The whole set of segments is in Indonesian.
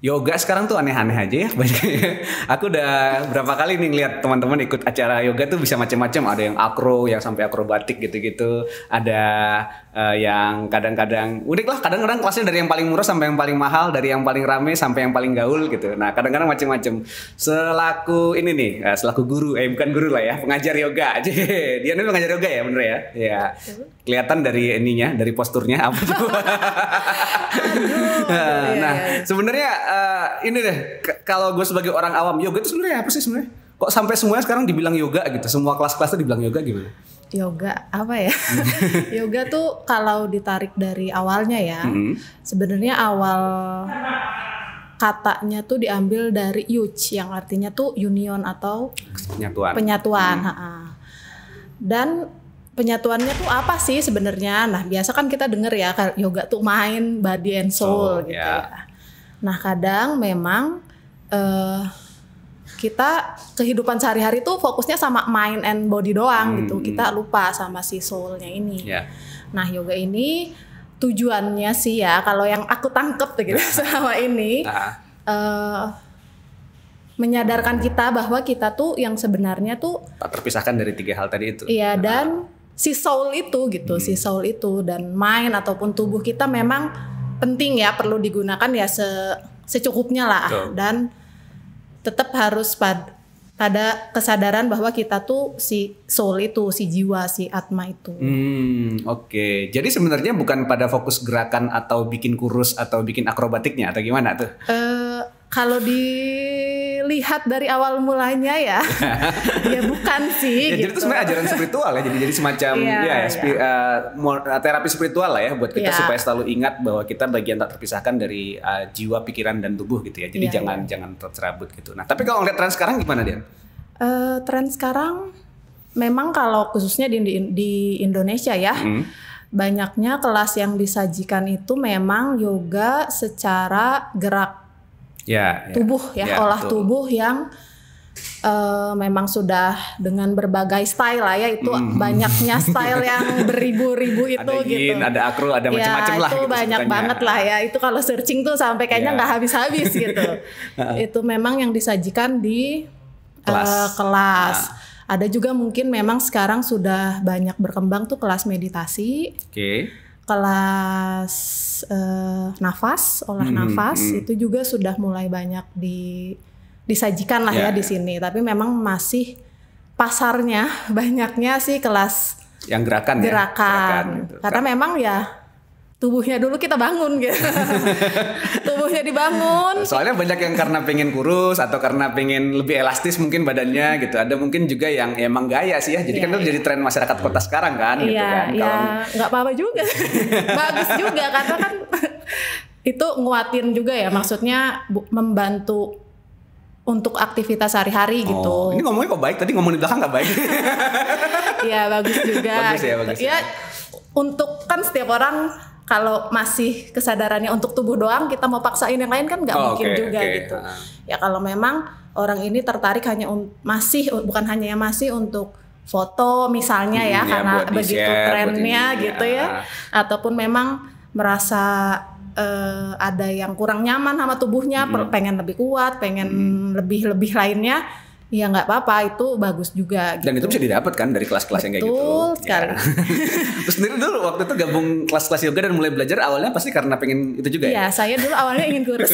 Yoga sekarang tuh aneh-aneh aja ya. Aku udah berapa kali nih lihat teman-teman ikut acara yoga tuh bisa macam-macam. Ada yang akro, yang sampai akrobatik gitu-gitu. Ada yang kadang-kadang unik lah. Kadang-kadang kelasnya dari yang paling murah sampai yang paling mahal, dari yang paling rame sampai yang paling gaul gitu. Nah kadang-kadang macam-macam. Selaku ini nih, selaku guru, bukan guru lah ya, pengajar yoga. Dia nih pengajar yoga ya, bener ya? Ya. Kelihatan dari ininya, dari posturnya apa tuh? Nah, sebenarnya ini deh, kalau gue sebagai orang awam, yoga itu sebenarnya apa sih sebenarnya? Kok sampai semuanya sekarang dibilang yoga gitu? Semua kelas-kelas tuh dibilang yoga gimana? Yoga apa ya? Yoga tuh kalau ditarik dari awalnya ya, sebenarnya awal katanya tuh diambil dari yuj, yang artinya tuh union atau penyatuan. Dan penyatuannya tuh apa sih sebenarnya? Nah biasa kan kita denger ya yoga tuh mind, body and soul gitu ya. Nah kadang memang kita kehidupan sehari-hari tuh fokusnya sama mind and body doang gitu. Kita lupa sama si soulnya ini. Nah yoga ini tujuannya sih ya kalau yang aku tangkep gitu selama ini menyadarkan kita bahwa kita tuh yang sebenarnya tuh tak terpisahkan dari 3 hal tadi itu. Iya dan si soul itu gitu, si soul itu dan mind ataupun tubuh kita memang penting ya, perlu digunakan ya secukupnya lah. Dan tetap harus pada kesadaran bahwa kita tuh si soul itu, si jiwa, si atma itu. Oke. Jadi sebenarnya bukan pada fokus gerakan atau bikin kurus atau bikin akrobatiknya atau gimana tuh? Kalau dilihat dari awal mulanya ya, ya bukan sih. Ya, gitu. Jadi itu sebenarnya ajaran spiritual ya. Jadi semacam terapi spiritual lah ya buat kita supaya selalu ingat bahwa kita bagian tak terpisahkan dari jiwa, pikiran dan tubuh gitu ya. Jadi jangan tercerabut gitu. Nah, tapi kalau ngeliat tren sekarang gimana dia? Tren sekarang memang kalau khususnya di Indonesia ya, banyaknya kelas yang disajikan itu memang yoga secara gerak. Tubuh ya, olah tubuh yang memang sudah dengan berbagai style lah ya, itu banyaknya style yang beribu-ribu itu ada gitu. Ada akro, ada macam-macam lah. Itu gitu banyak banget lah ya. Itu kalau searching tuh sampai kayaknya nggak habis-habis gitu. Itu memang yang disajikan di kelas. Ada juga mungkin memang sekarang sudah banyak berkembang tuh kelas meditasi. Kelas nafas, olah nafas itu juga sudah mulai banyak disajikan lah ya di sini. Tapi memang masih pasarnya banyaknya sih kelas yang gerakan. Gitu. Karena memang ya tubuhnya dulu kita bangun gitu. Tubuhnya dibangun. Soalnya banyak yang karena pengen kurus atau karena pengen lebih elastis mungkin badannya gitu. Ada mungkin juga yang emang gaya sih ya. Jadi kan itu jadi tren masyarakat kota sekarang kan gitu kan. Nggak apa-apa juga. Bagus juga karena kan itu nguatin juga ya. Maksudnya membantu untuk aktivitas sehari-hari gitu. Ini ngomongnya kok baik, tadi ngomong di belakang nggak baik. Iya bagus juga. Bagus ya. Untuk kan setiap orang kalau masih kesadarannya untuk tubuh doang, kita mau paksain yang lain kan nggak mungkin juga gitu. Ya kalau memang orang ini tertarik hanya bukan hanya masih untuk foto misalnya ya karena begitu trennya gitu ya, ataupun memang merasa ada yang kurang nyaman sama tubuhnya, pengen lebih kuat, pengen lebih lainnya. Ya nggak apa-apa, itu bagus juga gitu. Dan itu bisa didapat kan dari kelas-kelas yang kayak gitu. Betul sekali. Terus sendiri dulu waktu itu gabung kelas-kelas yoga dan mulai belajar awalnya pasti karena pengen itu juga ya? Iya, saya dulu awalnya ingin kurus.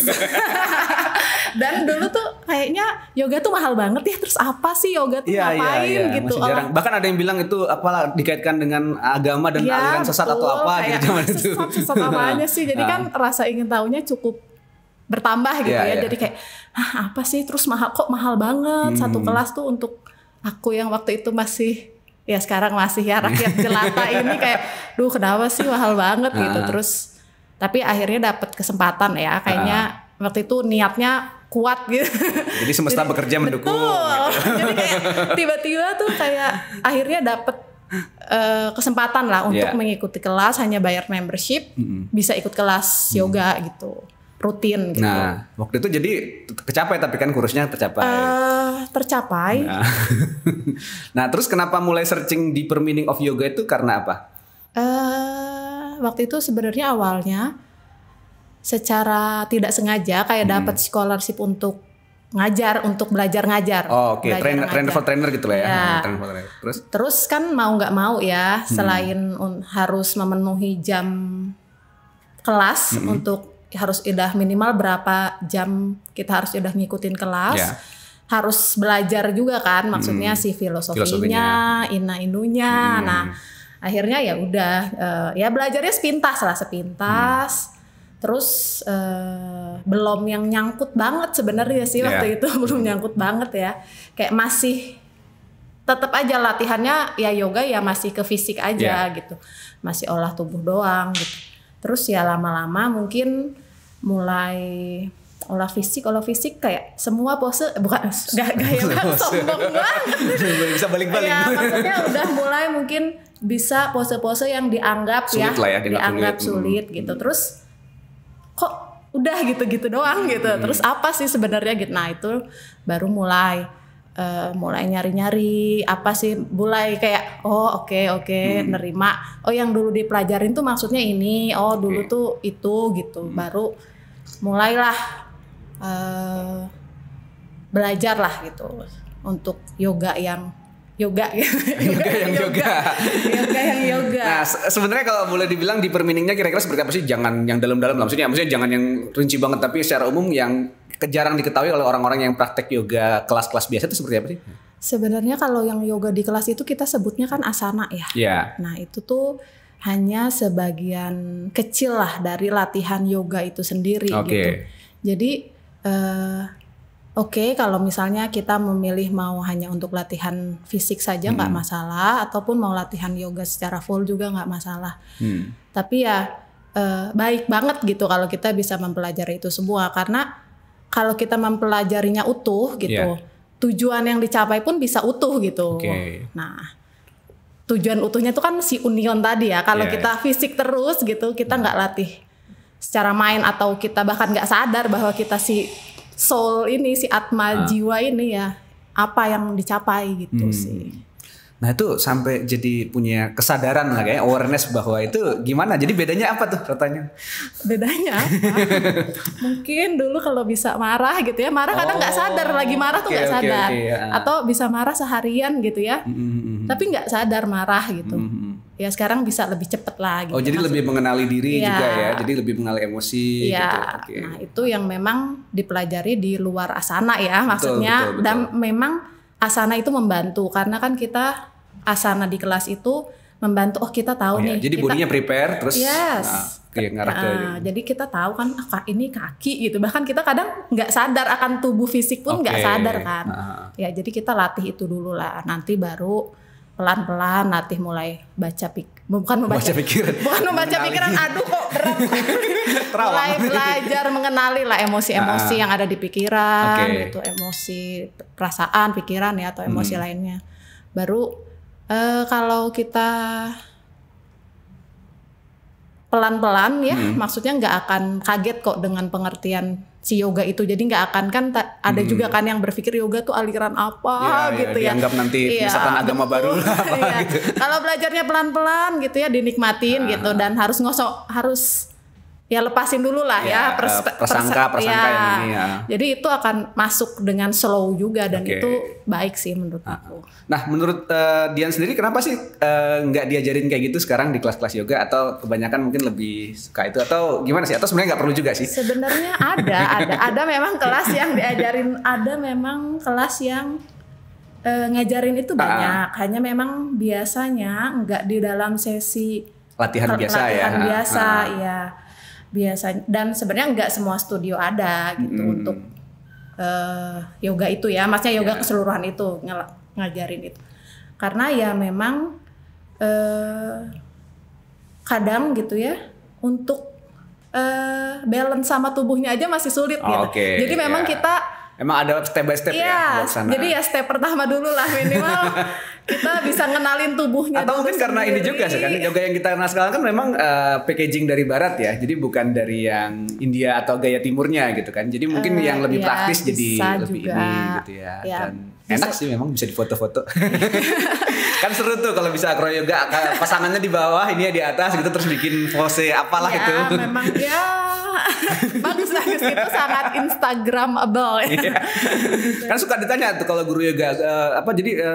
Dan dulu tuh kayaknya yoga tuh mahal banget ya. Terus apa sih yoga tuh ngapain gitu? Masih jarang. Bahkan ada yang bilang itu apalah dikaitkan dengan agama dan aliran sesat atau apa gitu zaman itu. Sesat apanya sih? Jadi kan rasa ingin tahunya cukup bertambah gitu ya. Jadi kayak apa sih, terus kok mahal banget satu kelas tuh untuk aku yang waktu itu masih ya sekarang masih ya rakyat jelata ini kayak kenapa sih mahal banget gitu. Terus tapi akhirnya dapat kesempatan ya kayaknya waktu itu niatnya kuat gitu. Jadi semesta bekerja mendukung. Betul. Jadi kayak tiba-tiba tuh kayak akhirnya dapat kesempatan lah untuk mengikuti kelas, hanya bayar membership, bisa ikut kelas yoga gitu. Rutin gitu. Nah, waktu itu jadi kecapai tapi kan kurusnya tercapai. Tercapai. Nah, terus kenapa mulai searching deeper meaning of yoga itu karena apa? Waktu itu sebenarnya awalnya secara tidak sengaja kayak dapat scholarship untuk ngajar, untuk belajar ngajar. Oh, oke. Trainer for trainer gitu lah ya. Ya. Terus kan mau nggak mau ya, selain harus memenuhi jam kelas untuk harus udah minimal berapa jam kita harus udah ngikutin kelas. Harus belajar juga kan, maksudnya si filosofinya, ina-inunya. Nah, akhirnya ya udah ya belajarnya sepintas. Terus belum yang nyangkut banget sebenarnya sih waktu itu, belum nyangkut banget ya. Kayak masih tetap aja latihannya ya yoga ya masih ke fisik aja gitu. Masih olah tubuh doang gitu. Terus ya lama-lama mungkin mulai olah fisik kayak semua pose bukan gaya sombong banget. Bisa balik-balik. Ya maksudnya udah mulai mungkin bisa pose-pose yang dianggap sulit dianggap sulit gitu. Terus kok udah gitu-gitu doang gitu. Terus apa sih sebenarnya gitu. Nah, itu baru mulai nyari-nyari apa sih, mulai kayak oke, nerima. Oh, yang dulu dipelajarin tuh maksudnya ini. Oh, dulu tuh itu gitu. Baru mulailah belajar lah gitu untuk yoga yang yoga. Nah, sebenarnya kalau boleh dibilang di per meaningnya kira-kira seperti apa sih? Jangan yang dalam-dalam lah. Maksudnya jangan yang rinci banget, tapi secara umum yang jarang diketahui oleh orang-orang yang praktek yoga kelas-kelas biasa itu seperti apa sih? Sebenarnya kalau yang yoga di kelas itu kita sebutnya kan asana ya. Nah, itu tuh hanya sebagian kecil lah dari latihan yoga itu sendiri gitu. Jadi kalau misalnya kita memilih mau hanya untuk latihan fisik saja nggak masalah, ataupun mau latihan yoga secara full juga nggak masalah. Tapi ya baik banget gitu kalau kita bisa mempelajari itu semua, karena kalau kita mempelajarinya utuh gitu, tujuan yang dicapai pun bisa utuh gitu. Nah, tujuan utuhnya itu kan si union tadi ya. Kalau kita fisik terus gitu, kita nggak latih secara main atau kita bahkan nggak sadar bahwa kita si soul ini, si atma jiwa ini ya apa yang dicapai gitu sih. Nah, itu sampai jadi punya kesadaran lah kayak awareness bahwa itu gimana. Jadi bedanya apa tuh katanya? Bedanya apa? Mungkin dulu kalau bisa marah gitu ya. Marah kadang nggak sadar lagi marah tuh nggak sadar. Atau bisa marah seharian gitu ya. Tapi nggak sadar marah gitu. Ya sekarang bisa lebih cepet lah gitu. Oh, jadi lebih mengenali diri juga ya. Jadi lebih mengenali emosi gitu. Nah, itu yang memang dipelajari di luar asana ya maksudnya. Betul. Dan memang asana itu membantu karena kan kita asana di kelas itu membantu. Oh, kita tahu nih. Jadi bodinya prepare terus ngarah ke. Jadi kita tahu kan ini kaki gitu. Bahkan kita kadang nggak sadar akan tubuh fisik pun nggak sadar kan. Ya jadi kita latih itu dulu lah. Nanti baru pelan-pelan latih mulai bukan membaca pikiran. Aduh kok berat. Mulai belajar mengenali lah emosi-emosi yang ada di pikiran gitu, emosi perasaan, pikiran ya atau emosi lainnya. Baru kalau kita pelan-pelan ya, maksudnya nggak akan kaget kok dengan pengertian si yoga itu. Jadi nggak akan kan ada juga kan yang berpikir yoga tuh aliran apa gitu ya. Dianggap nanti misalkan agama baru lah gitu. Kalau belajarnya pelan-pelan gitu ya, dinikmatin gitu, dan harus ya lepasin dulu lah ya prasangka yang ini ya. Jadi itu akan masuk dengan slow juga dan itu baik sih menurut aku. Nah, menurut Dian sendiri kenapa sih nggak diajarin kayak gitu sekarang di kelas-kelas yoga, atau kebanyakan mungkin lebih suka itu, atau gimana sih? Atau sebenarnya nggak perlu juga sih? Sebenarnya ada memang kelas yang diajarin, ada memang kelas yang ngajarin itu banyak. Hanya memang biasanya nggak di dalam sesi latihan biasa ya. Biasanya, dan sebenarnya nggak semua studio ada gitu untuk yoga itu ya, maksudnya yoga keseluruhan itu ngajarin itu, karena ya memang kadang gitu ya untuk balance sama tubuhnya aja masih sulit gitu. Jadi memang kita emang ada step by step ya. Jadi ya step pertama dulu lah minimal kita bisa ngenalin tubuhnya. Atau mungkin karena ini juga sih kan, yoga yang kita kenal sekarang kan memang packaging dari barat ya. Jadi bukan dari yang India atau gaya timurnya gitu kan. Jadi mungkin yang lebih praktis jadi lebih juga. Ini gitu ya. Dan enak sih memang bisa difoto-foto. Kan seru tuh kalau bisa acro yoga, pasangannya di bawah, ini di atas gitu, terus bikin pose apalah itu. Memang ya bagus itu sangat Instagramable ya. Kan suka ditanya tuh kalau guru yoga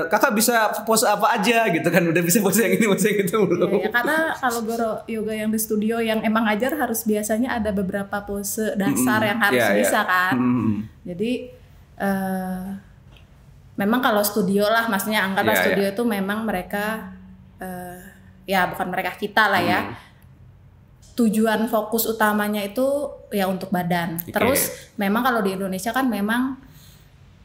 kakak bisa pose apa aja gitu kan, udah bisa pose yang ini pose yang itu belum. Ya, karena kalau guru yoga yang di studio yang emang ngajar harus biasanya ada beberapa pose dasar yang harus bisa kan. Jadi memang kalau studio lah, maksudnya angkatan studio itu memang mereka ya bukan mereka, kita lah ya. Tujuan fokus utamanya itu ya untuk badan. Terus memang kalau di Indonesia kan memang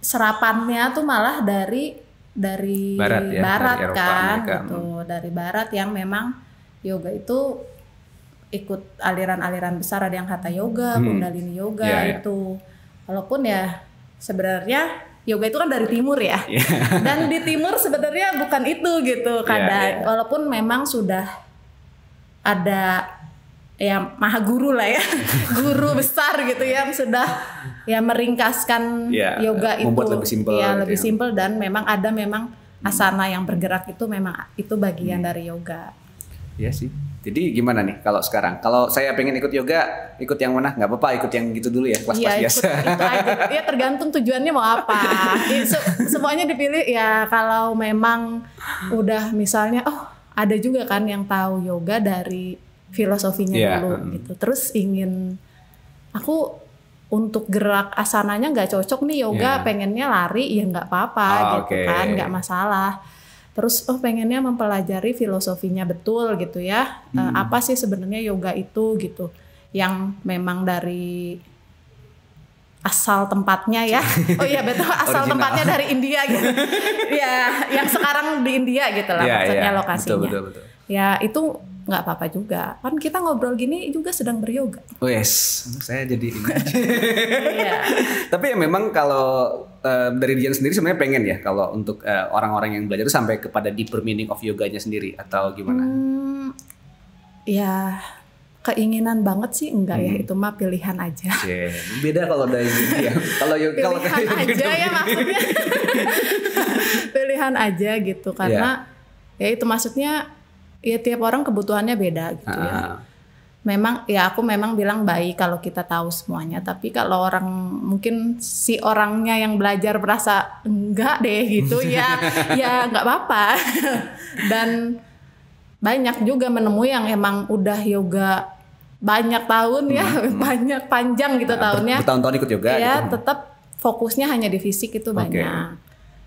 serapannya tuh malah dari barat dari kan gitu. Dari barat yang memang yoga itu ikut aliran-aliran besar, ada yang hatha yoga, kundalini yoga itu. Walaupun ya sebenarnya yoga itu kan dari timur ya. Dan di timur sebenarnya bukan itu gitu kadang. Walaupun memang sudah ada ya maha guru lah ya, guru besar gitu yang sudah ya meringkaskan yoga itu membuat lebih simpel, lebih simpel, dan memang ada asana yang bergerak itu memang itu bagian dari yoga. Iya sih. Jadi gimana nih kalau sekarang? Kalau saya pengen ikut yoga, ikut yang mana? Nggak apa-apa, ikut yang gitu dulu ya, kelas-kelas biasa. Itu aja. Ya tergantung tujuannya mau apa. Semuanya dipilih ya. Kalau memang udah misalnya, ada juga kan yang tahu yoga dari filosofinya dulu gitu. Terus ingin aku untuk gerak asananya nggak cocok nih yoga, pengennya lari ya nggak apa-apa gitu kan, nggak masalah. Terus pengennya mempelajari filosofinya betul gitu ya. Apa sih sebenarnya yoga itu gitu, yang memang dari asal tempatnya ya. Oh iya betul, asal tempatnya dari India gitu. Ya, yang sekarang di India gitu lah maksudnya lokasinya. Betul. Ya itu nggak apa-apa juga. Kan kita ngobrol gini juga sedang beryoga. Saya jadi ini. Tapi ya memang kalau dari Dian sendiri sebenarnya pengen ya kalau untuk orang-orang yang belajar sampai kepada deeper meaning of yoganya sendiri atau gimana? Ya keinginan banget sih enggak ya, itu mah pilihan aja. Beda kalau dari ya. Kalau pilihan aja ya maksudnya. Pilihan aja gitu karena ya itu maksudnya ya tiap orang kebutuhannya beda gitu ya. Memang ya aku memang bilang baik kalau kita tahu semuanya, tapi kalau orang mungkin si orangnya yang belajar merasa enggak deh gitu ya nggak apa-apa. Dan banyak juga menemui yang emang udah yoga banyak tahun ya, banyak panjang gitu tahunnya. Bertahun-tahun ikut yoga ya gitu. Tetap fokusnya hanya di fisik itu banyak.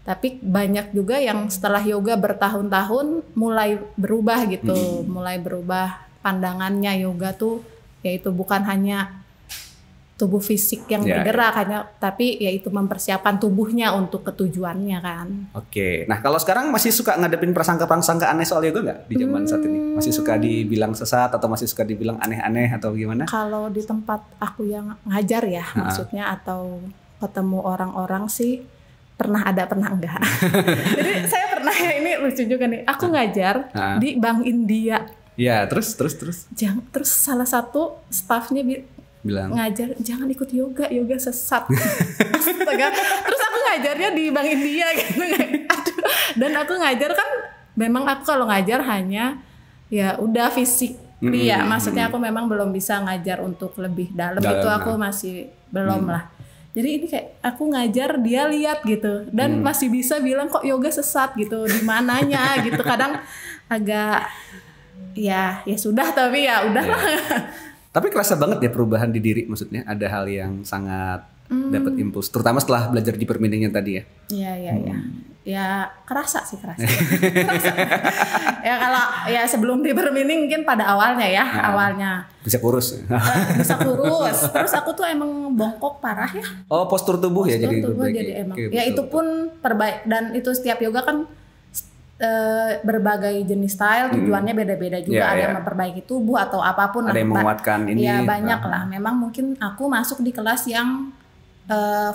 Tapi banyak juga yang setelah yoga bertahun-tahun mulai berubah gitu, mulai berubah pandangannya yoga tuh, yaitu bukan hanya tubuh fisik yang bergerak tapi yaitu mempersiapkan tubuhnya untuk ketujuannya kan. Nah kalau sekarang masih suka ngadepin prasangka-prasangka aneh soal yoga nggak di zaman saat ini? Masih suka dibilang sesat atau masih suka dibilang aneh-aneh atau gimana? Kalau di tempat aku yang ngajar ya maksudnya, atau ketemu orang-orang sih pernah ada, pernah enggak. Jadi saya pernah ini lucu juga nih. Aku ngajar di Bank India. Ya, terus. Terus salah satu staffnya bilang ngajar jangan ikut yoga sesat. Astaga. Terus aku ngajarnya di Bank India gitu. Aduh. Dan aku ngajar kan memang aku kalau ngajar hanya ya udah fisik. Maksudnya aku memang belum bisa ngajar untuk lebih dalam itu aku masih belum lah. Jadi ini kayak aku ngajar dia lihat gitu dan masih bisa bilang kok yoga sesat gitu, di mananya gitu. Kadang agak ya sudah, tapi ya udahlah. Tapi kerasa banget ya perubahan di diri, maksudnya ada hal yang sangat dapat impuls, terutama setelah belajar deeper meaning-nya tadi ya. Iya. Ya kerasa. Ya kalau ya sebelum deeper meaning mungkin pada awalnya ya, awalnya bisa kurus. Terus aku tuh emang bongkok parah ya. Postur tubuh ya jadi emang. Ya itu pun perbaik, dan itu setiap yoga kan berbagai jenis style, tujuannya beda-beda juga. Ada yang memperbaiki tubuh atau apapun. Ada yang menguatkan ini. Ya banyak lah. Memang mungkin aku masuk di kelas yang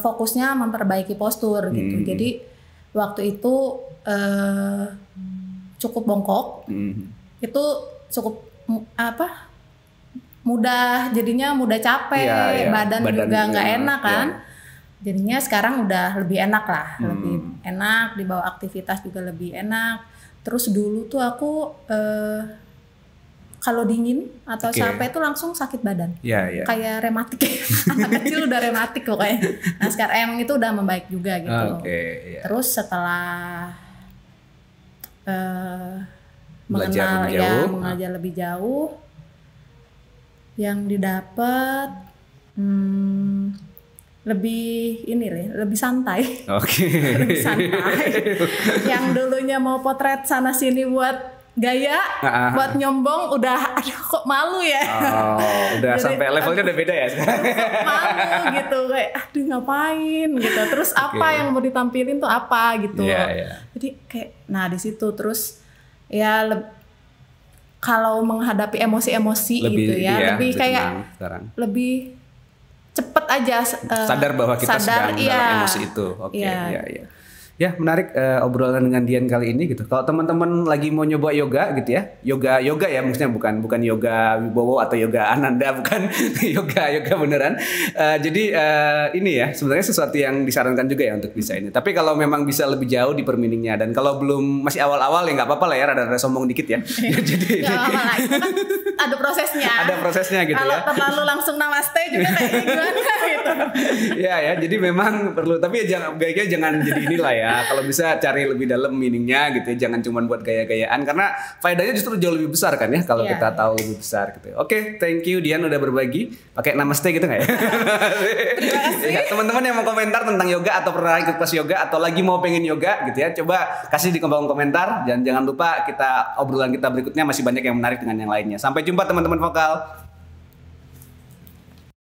fokusnya memperbaiki postur gitu. Jadi waktu itu cukup bongkok. Itu cukup jadinya mudah capek, badan juga nggak enak kan. Jadinya sekarang udah lebih enak lah, lebih enak, dibawa aktivitas juga lebih enak. Terus dulu tuh aku kalau dingin atau capek itu langsung sakit badan. Kayak rematik. Anak kecil udah rematik kok kayaknya. Nah sekarang emang itu udah membaik juga gitu. Terus setelah mengajar lebih jauh, yang didapat lebih santai. Lebih santai. Yang dulunya mau potret sana sini buat gaya, buat nyombong udah aduh kok malu ya. Udah jadi, sampai levelnya udah beda ya sekarang. Malu gitu kayak aduh ngapain gitu. Terus apa yang mau ditampilin tuh apa gitu. Jadi kayak nah di situ terus ya kalau menghadapi emosi-emosi gitu ya, lebih kayak lebih cepet aja sadar bahwa kita sedang dalam emosi itu. Ya menarik obrolan dengan Dian kali ini gitu. Kalau teman-teman lagi mau nyoba yoga gitu ya, yoga ya maksudnya bukan yoga Wibowo atau yoga Ananda, bukan yoga beneran. Jadi ini ya sebenarnya sesuatu yang disarankan juga ya untuk bisa ini. Tapi kalau memang bisa lebih jauh di per meaningnya dan kalau belum masih awal-awal ya nggak apa-apa lah ya, rada-rada sombong dikit ya. Jadi nggak apa-apa lah, itu kan ada prosesnya. Ada prosesnya gitu kalau ya. Kalau terlalu langsung namaste juga kayak gimana gitu. Ya jadi memang perlu, tapi ya jangan jadi inilah ya. Kalau bisa cari lebih dalam meaningnya gitu ya, jangan cuma buat gaya-gayaan karena faedahnya justru jauh lebih besar kan ya kalau kita tahu lebih besar gitu. Oke, thank you Dian udah berbagi. Pakai namaste gitu nggak ya? Terima kasih. Ya, teman-teman yang mau komentar tentang yoga atau pernah ikut kelas yoga atau lagi mau pengen yoga gitu ya, coba kasih di kolom komentar dan jangan lupa obrolan kita berikutnya masih banyak yang menarik dengan yang lainnya. Sampai jumpa teman-teman vokal.